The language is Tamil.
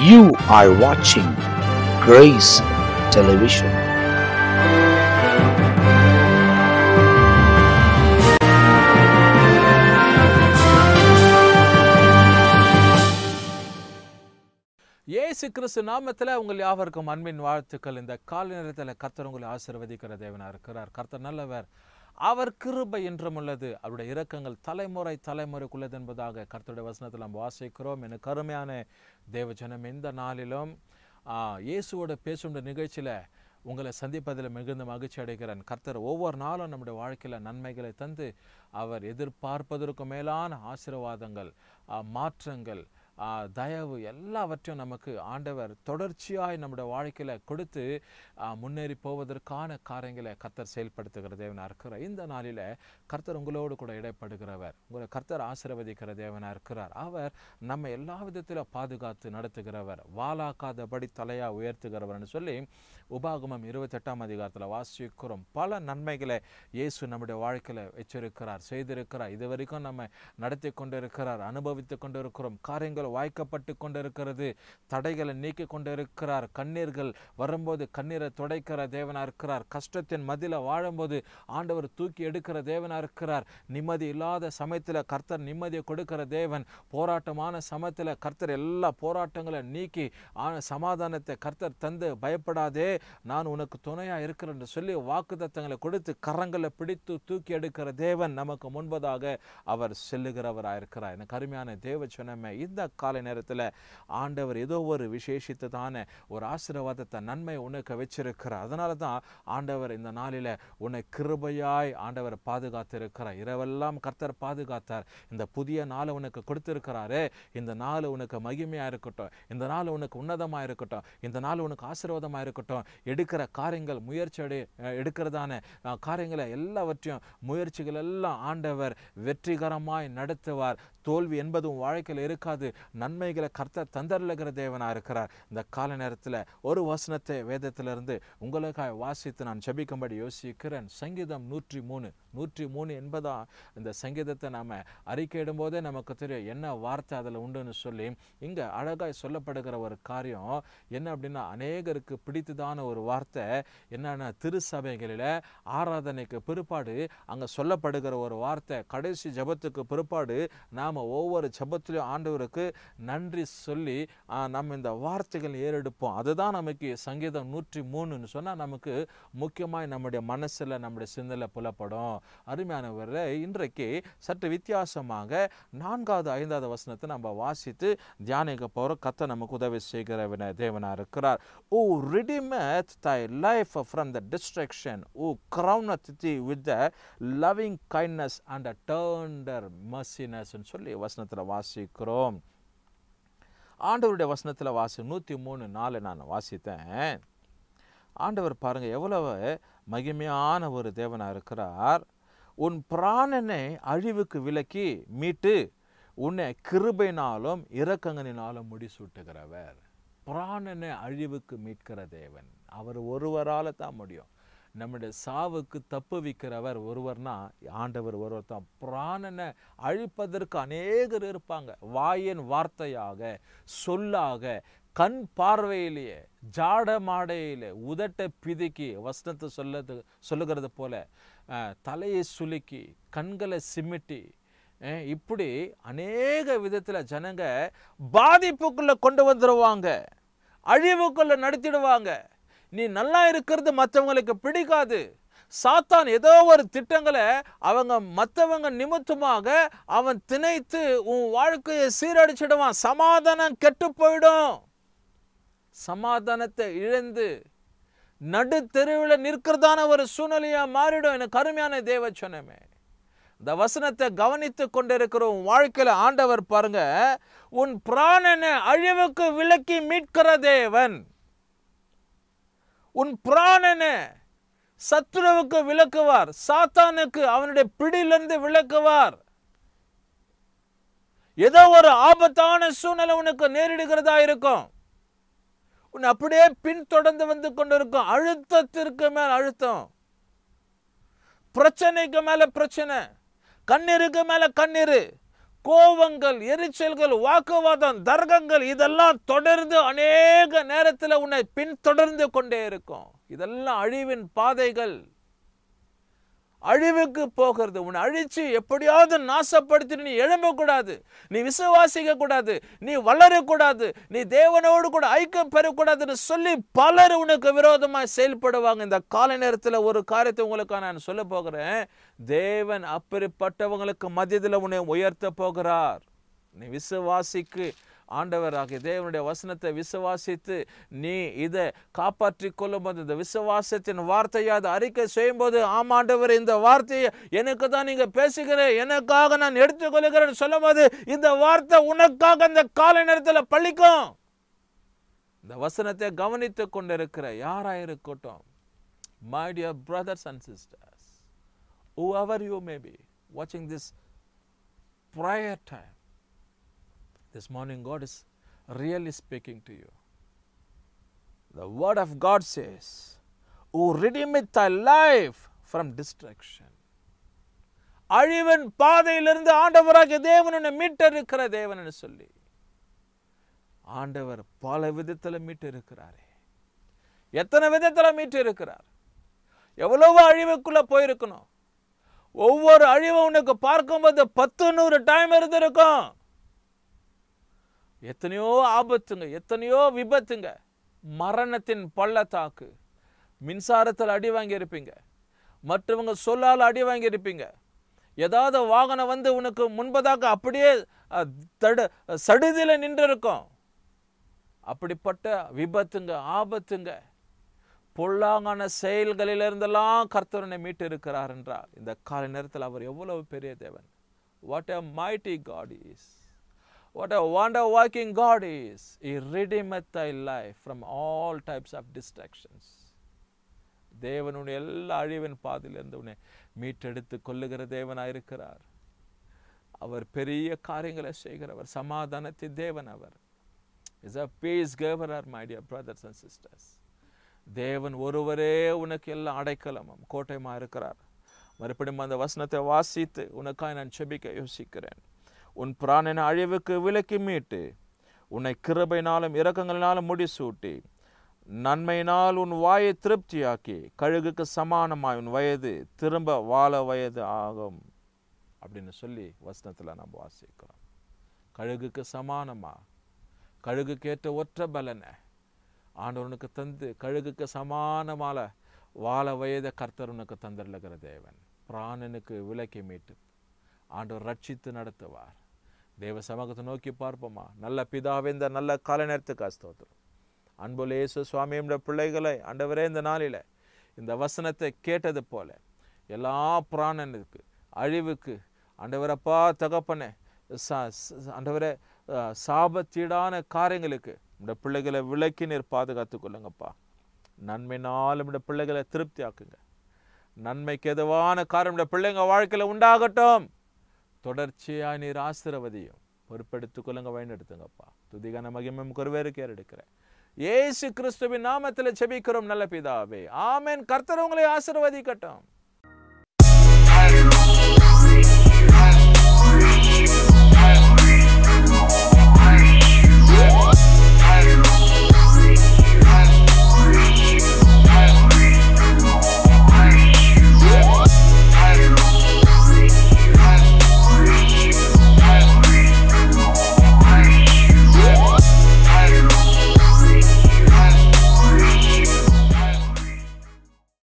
You are watching Grace Television. இயேசு கிறிஸ்து நாமத்தில் உங்கள் யாவருக்கும் அன்பின் வாழ்த்துக்கள். இந்த கால நேரத்தில் கர்த்தர் உங்களை ஆசீர்வதிக்கிற தேவனாக இருக்கிறார். கர்த்தர் நல்லவர், அவர் கிருபை என்றும் உள்ளது, அவருடைய இரக்கங்கள் தலைமுறை தலைமுறைக்குள்ளது என்பதாக கர்த்தருடைய வசனத்தில் நாம் வாசிக்கிறோம். எனக்கு அருமையான தேவஜனம், இந்த நாளிலும் இயேசுவோட பேசும் நிகழ்ச்சியில் உங்களை சந்திப்பதில் மிகுந்த மகிழ்ச்சி அடைகிறேன். கர்த்தர் ஒவ்வொரு நாளும் நம்முடைய வாழ்க்கையில் நன்மைகளை தந்து அவர் எதிர்பார்ப்பதற்கு மேலான ஆசீர்வாதங்கள், மாற்றங்கள், தயவு எல்லாவற்றையும் நமக்கு ஆண்டவர் தொடர்ச்சியாய் நம்முடைய வாழ்க்கையில் கொடுத்து முன்னேறி போவதற்கான காரியங்களை கர்த்தர் செயல்படுத்துகிற தேவனாக இருக்கிறார். இந்த நாளில் கர்த்தர் உங்களோடு கூட இடைப்படுகிறவர், உங்களை கர்த்தர் ஆசீர்வதிக்கிற தேவனாக இருக்கிறார். அவர் நம்ம எல்லா விதத்திலும் பாதுகாத்து நடத்துகிறவர், வாலாக்காதபடி தலையாக உயர்த்துகிறவர்னு சொல்லி உபாகமம் 28ஆம் அதிகாரத்தில் வாசிக்கிறோம். பல நன்மைகளை இயேசு நம்முடைய வாழ்க்கையில் வச்சிருக்கிறார், செய்திருக்கிறார். இது வரைக்கும் நம்ம நடத்தி கொண்டிருக்கிறார், அனுபவித்து கொண்டிருக்கிறோம். காரியங்கள் வாய்க்கப்பட்டு கொண்டிருக்கிறது, தடைகளை நீக்கி கொண்டிருக்கிறார். கண்ணீர்கள் வரும்போது கண்ணீரை துடைக்கிற தேவனாக இருக்கிறார். கஷ்டத்தின் மதியில் வாழும்போது ஆண்டவர் தூக்கி எடுக்கிற தேவனாக இருக்கிறார். நிம்மதி இல்லாத சமயத்தில் கர்த்தர் நிம்மதியை கொடுக்கிற தேவன். போராட்டமான சமயத்தில் கர்த்தர் எல்லா போராட்டங்களை நீக்கி சமாதானத்தை கர்த்தர் தந்து, பயப்படாதே நான் உனக்கு துணையாக இருக்கிறேன் என்று சொல்லி வாக்குத்தத்தங்களை கொடுத்து கரங்களை பிடித்து தூக்கி எடுக்கிற தேவன் நமக்கு முன்பதாக அவர் செல்லுகிறவராயிருக்கிறார். எனக்கு அருமையான தேவ சொன்னமே, இந்த காலை நேரத்தில் ஆண்டவர் ஏதோ ஒரு விசேஷித்ததான ஒரு ஆசீர்வாதத்தை நன்மை உனக்கு வச்சிருக்கிறார். அதனால தான் ஆண்டவர் இந்த நாளில் உன்னை கிருபையாய் ஆண்டவர் பாதுகாத்து இருக்கிறார். இரவெல்லாம் கர்த்தர் பாதுகாத்தார். இந்த புதிய நாளை உனக்கு கொடுத்திருக்கிறாரு. இந்த நாள் உனக்கு மகிமையாக இருக்கட்டும், இந்த நாள் உனக்கு உன்னதமாக இருக்கட்டும், இந்த நாள் உனக்கு ஆசீர்வாதமாக இருக்கட்டும். எடுக்கிற காரியங்கள், முயற்சி எடுக்கிறதான காரியங்களை எல்லாவற்றையும் முயற்சிகள் எல்லாம் ஆண்டவர் வெற்றிகரமாய் நடத்துவார். தோல்வி என்பதும் வாழ்க்கையில் இருக்காது. நன்மைகளை கர்த்தர் தந்தருளுகிற தேவனாக இருக்கிறார். இந்த கால நேரத்தில் ஒரு வசனத்தை வேதத்திலிருந்து உங்களுக்காக வாசித்து நான் ஜெபிக்கும்படி யோசிக்கிறேன். சங்கீதம் 103 என்பதா இந்த சங்கீதத்தை நாம் அறிக்கையிடும் போதே நமக்கு தெரியும் என்ன வார்த்தை அதில் உண்டுன்னு சொல்லி. இங்கே அழகாய் சொல்லப்படுகிற ஒரு காரியம் என்ன அப்படின்னா, அநேகருக்கு பிடித்ததான ஒரு வார்த்தை என்னன்னா, திருச்சபைகளில் ஆராதனைக்கு பிற்பாடு அங்கே சொல்லப்படுகிற ஒரு வார்த்தை, கடைசி ஜெபத்துக்கு பிற்பாடு நாம் ஒவ்வொரு ஜெபத்திலும் ஆண்டவருக்கு நன்றி சொல்லி நம்ம இந்த வார்த்தைகள் ஏறெடுப்போம். அதுதான் நமக்கு சங்கீதம் 103ன்னு சொன்னால் நமக்கு முக்கியமாய் நம்முடைய மனசில், நம்முடைய சிந்தனையில் புலப்படும். அருமையானவர்களே, இன்றைக்கு சற்று வித்தியாசமாக 4வது 5வது வசனத்தை நம்ம வாசித்து தியானிக்க போகிறோம். கர்த்தர் நமக்கு உதவி செய்கிற தேவனாக இருக்கிறார். Who redeemeth thy life from the destruction, who crowneth thee with the loving kindness and a tender merciness ன்னு சொல்லி வசனத்தில் வாசிக்கிறோம். ஆண்டவருடைய வசனத்தில் 103:4 நான் வாசித்தேன். ஆண்டவர் பாருங்க எவ்வளவு மகிமையான ஒரு தேவனாக இருக்கிறார். உன் பிராணனை அழிவுக்கு விலக்கி மீட்டு உன்னை கிருபையினாலும் இரக்கங்களினாலும் முடிசூட்டுகிறவர். பிராணனை அழிவுக்கு மீட்கிற தேவன் அவர் ஒருவரால் தான் முடியும். நம்முடைய சாவுக்கு தப்புவிக்கிறவர் ஒருவர்னா ஆண்டவர் ஒருவர் தான். பிராணனை அழிப்பதற்கு அநேகர் இருப்பாங்க. வாயின் வார்த்தையாக, சொல்லாக, கண் பார்வையிலேயே, ஜாட மாடையிலே, உதட்டை பிதுக்கி வசனத்தை சொல்லுகிறது போல தலையை சுலுக்கி, கண்களை சிமிட்டி, இப்படி அநேக விதத்தில் ஜனங்க பாதிப்புக்குள்ள கொண்டு வந்துடுவாங்க, அழிவுக்குள்ள நடத்திடுவாங்க. நீ நல்லா இருக்கிறது மற்றவங்களுக்கு பிடிக்காது. சாத்தான் ஏதோ ஒரு திட்டங்களை அவங்க மற்றவங்க நிமித்தமாக அவன் திணைத்து உன் வாழ்க்கையை சீரடிச்சிடுவான். சமாதானம் கெட்டு போயிடும். சமாதானத்தை இழந்து நடு தெருவில் நிற்கிறதான ஒரு சூழ்நிலையா மாறிடும். எனக்கு அருமையான தேவ சொன்னமே, இந்த வசனத்தை கவனித்து கொண்டிருக்கிற உன் வாழ்க்கையில ஆண்டவர் பாருங்க, உன் பிராணனை அழிவுக்கு விலக்கி மீட்கிற தேவன். உன் பிராணனை சத்துருவுக்கு விலக்குவார், சாத்தானுக்கு அவனுடைய பிடியிலிருந்து விலக்குவார். ஏதோ ஒரு ஆபத்தான சூழ்நிலை உனக்கு நேரிடுகிறதா இருக்கும், உன்னை அப்படியே பின்தொடர்ந்து வந்து கொண்டிருக்கும். அழுத்தத்திற்கு மேல் அழுத்தம், பிரச்சனைக்கு மேல பிரச்சனை, கண்ணீருக்கு மேல கண்ணீர், கோபங்கள், எரிச்சல்கள், வாக்குவாதம், தர்க்கங்கள் இதெல்லாம் தொடர்ந்து அநேக நேரத்தில் உன்னை பின்தொடர்ந்து கொண்டே இருக்கும். இதெல்லாம் அழிவின் பாதைகள். அழிவுக்கு போகிறது. உன்னை அழிச்சு எப்படியாவது நாசப்படுத்தி நீ எழும்பக்கூடாது, நீ விசுவாசிக்க கூடாது, நீ வளரக்கூடாது, நீ தேவனோடு கூட ஐக்கியம் பெறக்கூடாதுன்னு சொல்லி பலர் உனக்கு விரோதமாக செயல்படுவாங்க. இந்த காலை நேரத்தில் ஒரு காரியத்தை உங்களுக்கு நான் சொல்ல போகிறேன். தேவன் அப்படிப்பட்டவங்களுக்கு மத்தியத்தில் உன்னை உயர்த்த போகிறார். நீ விசுவாசிக்கு ஆண்டவராகிய தேவனுடைய வசனத்தை விசுவாசித்து நீ இதை காப்பாற்றி கொள்ளும் போது, இந்த விசுவாசத்தின் வார்த்தையை அதை அறிக்கை செய்யும் போது, ஆமாண்டவர் இந்த வார்த்தையை எனக்கு தான் நீங்க பேசுகிறேன், எனக்காக நான் எடுத்துக்கொள்கிறேன் சொல்லும் போது, இந்த வார்த்தை உனக்காக இந்த காலை நேரத்தில் பழிக்கும். இந்த வசனத்தை கவனித்து கொண்டிருக்கிற யாராயிருக்கட்டும், my dear brothers and sisters, whoever you may be watching this prayer time, this morning God is really speaking to you. The word of God says, who redeemeth thy life from destruction. அழிவின் பாதையிலிருந்து ஆண்டவராகிய தேவன் உன்னை மீட்டிருக்கிற தேவன் என்று சொல்லி ஆண்டவர் பல விதத்தில் மீட்டிருக்கிறாரே. எத்தனை விதத்தில் மீட்டிருக்கிறார். எவ்வளவு அழிவுக்குள்ள போயிருக்கணும். ஒவ்வொரு அழிவும் உனக்கு பார்க்கும்போது 10-100 டைம் இருந்திருக்கும். எத்தனையோ ஆபத்துங்க, எத்தனையோ விபத்துங்க, மரணத்தின் பள்ளத்தாக்கு, மின்சாரத்தில் அடி வாங்கி இருப்பீங்க, மற்றவங்க சொல்லால் அடி வாங்கி இருப்பீங்க, ஏதாவது வாகனம் வந்து உனக்கு முன்பதாக அப்படியே சடுதில நின்று இருக்கும். அப்படிப்பட்ட விபத்துங்க, ஆபத்துங்க, பொல்லாங்கான செயல்களிலிருந்தெல்லாம் கர்த்தரனை மீட்டு இருக்கிறார் என்றால் இந்த காலை நேரத்தில் அவர் எவ்வளவு பெரிய தேவன். What a mighty God is. What a wonder working God is. He redeemeth thy life from all types of distractions. தேவனுடைய எல்லா அழிவின் பாதையிலிருந்து உன்னை மீட்டெடுத்து கொள்ளுகிற தேவனாயிருக்கிறார். அவர் பெரிய காரியங்களை செய்கிறவர், சமாதானத்தின் தேவன். அவர் is a peace giver, my dear brothers and sisters. தேவன் ஒருவரே உனக்கு எல்லாம் அடைக்கலமும் கோட்டையுமா இருக்கிறார். மறுபடியும் அந்த வசனத்தை வாசித்து உனக்காய் நான் செபிக்க யோசிக்கிறேன். உன் பிராணனை அழிவுக்கு விலக்கி மீட்டு உன்னை கிருபையினாலும் இரக்கங்களினாலும் முடிசூட்டி நன்மையினால் உன் வாயை திருப்தியாக்கி கழுகுக்கு சமானமாய் உன் வயது திரும்ப வாழ வயது ஆகும் அப்படின்னு சொல்லி வசனத்தில் நம்ம வாசிக்கிறோம். கழுகுக்கு சமானமா, கழுகுக்கு ஏற்ற ஒற்ற பலனை ஆண்டவனுக்கு தந்து கழுகுக்கு சமானமால வாழ வயதை கர்த்தர் உனக்கு தந்துள்ளுகிற தேவன். பிராணனுக்கு விலக்கி மீட்டு ஆண்டவர் ரட்சித்து நடத்துவார். தேவ சமூகத்தை நோக்கி பார்ப்போமா. நல்ல பிதாவே, இந்த நல்ல காலை நேரத்துக்கு ஸ்தோத்திரம். அன்புள்ள இயேசு சுவாமி, பிள்ளைகளை ஆண்டவரே இந்த நாளில் இந்த வசனத்தை கேட்டது போல எல்லா பிராணனுக்கு அழிவுக்கு ஆண்டவரப்பா தகப்பனே, ஆண்டவரே சாபத்தீடான காரியங்களுக்கு இந்த பிள்ளைகளை விலக்கி நீர் பாதுகாத்து கொள்ளுங்கப்பா. நன்மைனாலும் இந்த பிள்ளைகளை திருப்தி ஆக்குங்க. நன்மைக்கு எதுவான காரணம் இந்த பிள்ளைங்க வாழ்க்கையில் உண்டாகட்டும். தொடர்ச்சியாக நீர் ஆசீர்வதியும் பொறுப்பெடுத்துக் கொள்ளுங்க, வழிநடத்துங்கப்பா. துதிகான மகிமையும் குருவேருக்கு ஏறெடுக்கிறேன். இயேசு கிறிஸ்துவின் நாமத்தில் ஜெபிக்கிறோம் நல்ல பிதாவே, ஆமென். கர்த்தர் உங்களை ஆசீர்வதிக்கட்டும்.